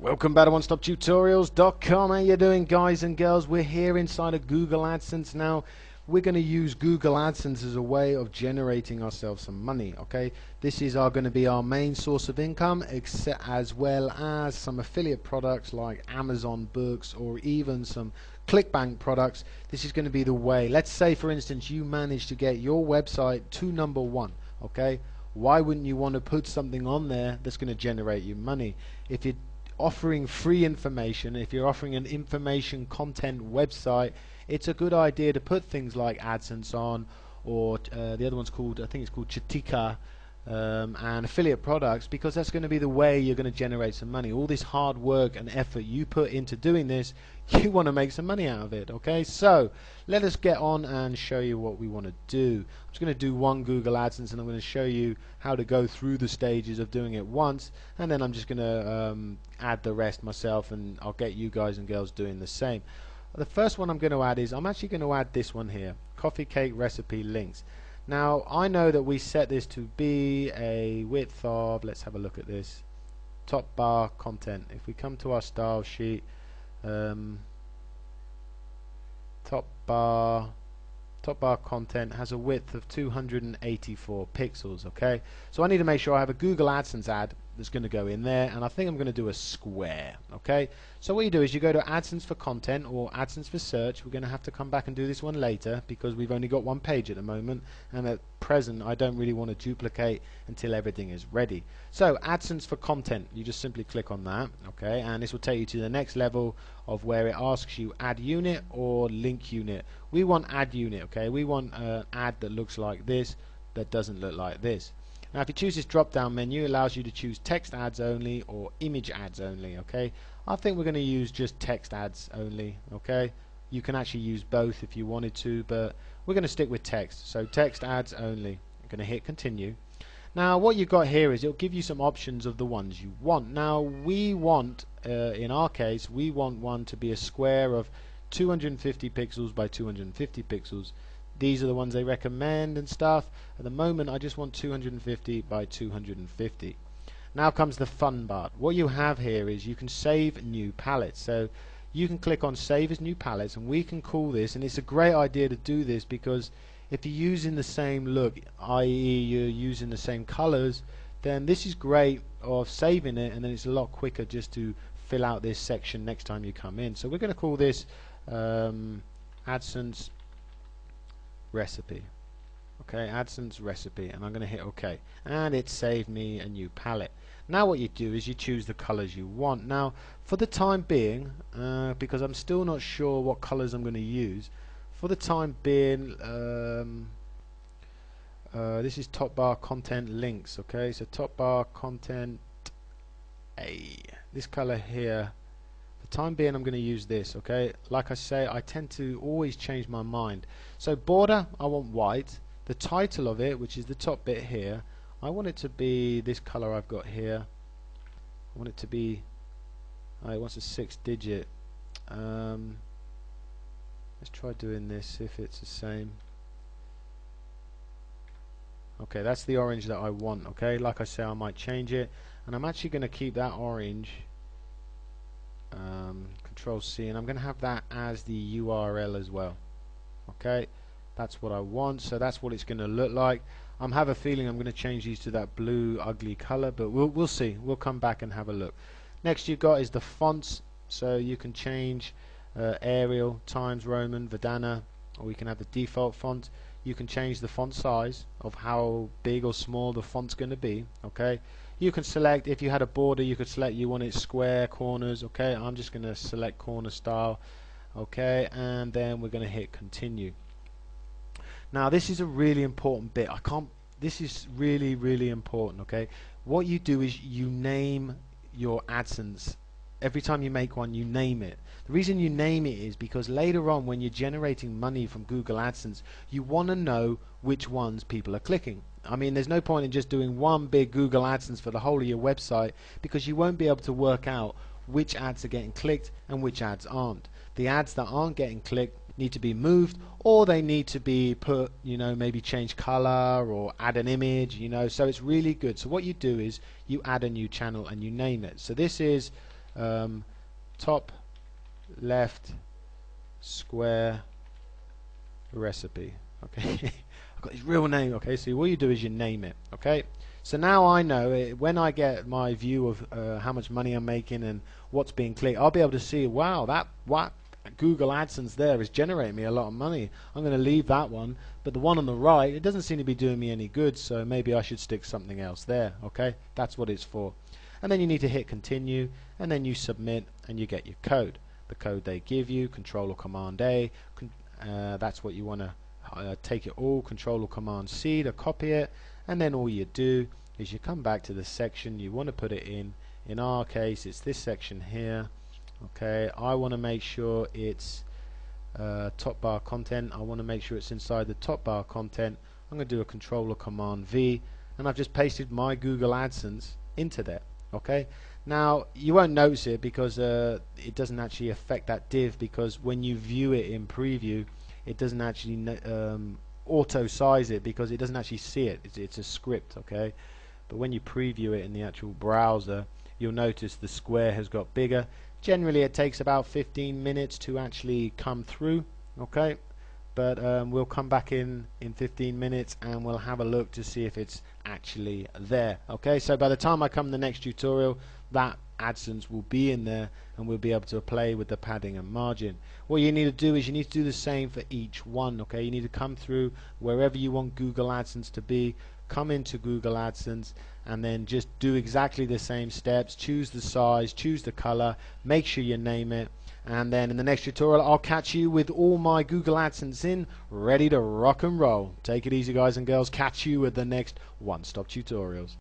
Welcome back to OneStopTutorials.com. How you doing, guys and girls? We're here inside of Google AdSense now. We're going to use Google AdSense as a way of generating ourselves some money. Okay, this is going to be our main source of income, as well as some affiliate products like Amazon Books or even some ClickBank products. This is going to be the way. Let's say, for instance, you manage to get your website to #1. Okay, why wouldn't you want to put something on there that's going to generate you money? If you're offering free information, if you're offering an information content website, it's a good idea to put things like AdSense on, or the other one's called, I think it's called Chatika, and affiliate products, because that's going to be the way you're going to generate some money. All this hard work and effort you put into doing this, you want to make some money out of it. Okay, so let us get on and show you what we want to do. I'm just going to do one Google AdSense, and I'm going to show you how to go through the stages of doing it once, and then I'm just going to add the rest myself, and I'll get you guys and girls doing the same. The first one I'm going to add is, I'm actually going to add this one here, coffee cake recipe links. Now I know that we set this to be a width of, let's have a look at this, top bar content. If we come to our style sheet, top bar content has a width of 284 pixels. Okay, so I need to make sure I have a Google AdSense ad that's going to go in there, and I think I'm going to do a square. Okay, so what you do is you go to AdSense for content or AdSense for search. We're going to have to come back and do this one later because we've only got one page at the moment, and at present I don't really want to duplicate until everything is ready. So AdSense for content, you just simply click on that. Okay, and this will take you to the next level of where it asks you ad unit or link unit. We want ad unit. Okay, we want an ad that looks like this, that doesn't look like this. Now if you choose this drop down menu, it allows you to choose text ads only or image ads only. Okay, I think we're going to use just text ads only. Okay, you can actually use both if you wanted to, but we're going to stick with text. So text ads only. I'm going to hit continue. Now what you've got here is it'll give you some options of the ones you want. Now we want, in our case, we want one to be a square of 250 pixels by 250 pixels. These are the ones they recommend and stuff. At the moment I just want 250 by 250. Now comes the fun part. What you have here is you can save new palettes. So you can click on save as new palettes, and we can call this, and it's a great idea to do this because if you're using the same look, i.e. you're using the same colors, then this is great of saving it, and then it's a lot quicker just to fill out this section next time you come in. So we're going to call this AdSense recipe. Okay, AdSense recipe, and I'm going to hit OK, and it saved me a new palette. Now what you do is you choose the colors you want. Now for the time being, because I'm still not sure what colors I'm going to use, for the time being, this is top bar content links. Okay, so top bar content A, this color here. Time being I'm going to use this. Okay, like I say, I tend to always change my mind. So border, I want white. The title of it, which is the top bit here, I want it to be this color I've got here. I want it to be, it wants a 6-digit. Let's try doing this, if it's the same. Okay, that's the orange that I want. Okay, like I say, I might change it, and I'm actually going to keep that orange. Control C, and I'm going to have that as the URL as well. Okay, that's what I want, so that's what it's going to look like. I have a feeling I'm going to change these to that blue ugly color, but we'll see. We'll come back and have a look. Next you've got is the fonts, so you can change Arial, Times Roman, Verdana, or we can have the default font. You can change the font size of how big or small the font's going to be. Okay, you can select, if you had a border, you could select you want it square, corners. Okay, I'm just going to select corner style. Okay, and then we're going to hit continue. Now this is a really important bit. This is really important. Okay, what you do is you name your AdSense. Every time you make one, you name it. The reason you name it is because later on when you're generating money from Google AdSense, you want to know which ones people are clicking. I mean, there's no point in just doing one big Google AdSense for the whole of your website, because you won't be able to work out which ads are getting clicked and which ads aren't. The ads that aren't getting clicked need to be moved, or they need to be put, maybe change color or add an image, so it's really good. So what you do is you add a new channel and you name it. So this is top left square recipe. Okay, I've got his real name. Okay, so what you do is you name it. Okay, so now I know when I get my view of how much money I'm making and what's being clicked, I'll be able to see, wow, that what Google AdSense there is generating me a lot of money. I'm going to leave that one, but the one on the right, it doesn't seem to be doing me any good, so maybe I should stick something else there. Okay, that's what it's for. And then you need to hit continue, and then you submit, and you get your code. The code they give you, Control or Command A, that's what you want to take it all, Control or Command C to copy it, and then all you do is you come back to the section you want to put it in. In our case, it's this section here. Okay, I want to make sure it's top bar content. I want to make sure it's inside the top bar content. I'm going to do a Control or Command V, and I've just pasted my Google AdSense into there. Okay, now you won't notice it because it doesn't actually affect that div, because when you view it in preview, it doesn't actually auto size it because it doesn't actually see it. It's a script. Okay, but when you preview it in the actual browser, you'll notice the square has got bigger. Generally it takes about 15 minutes to actually come through. Okay, but we'll come back in 15 minutes and we'll have a look to see if it's actually there. Okay, so by the time I come in the next tutorial, that AdSense will be in there and we'll be able to play with the padding and margin. What you need to do is you need to do the same for each one. Okay, you need to come through wherever you want Google AdSense to be, come into Google AdSense, and then just do exactly the same steps. Choose the size, choose the color, make sure you name it, and then in the next tutorial I'll catch you with all my Google AdSense in, ready to rock and roll. Take it easy, guys and girls. Catch you with the next one-stop tutorials.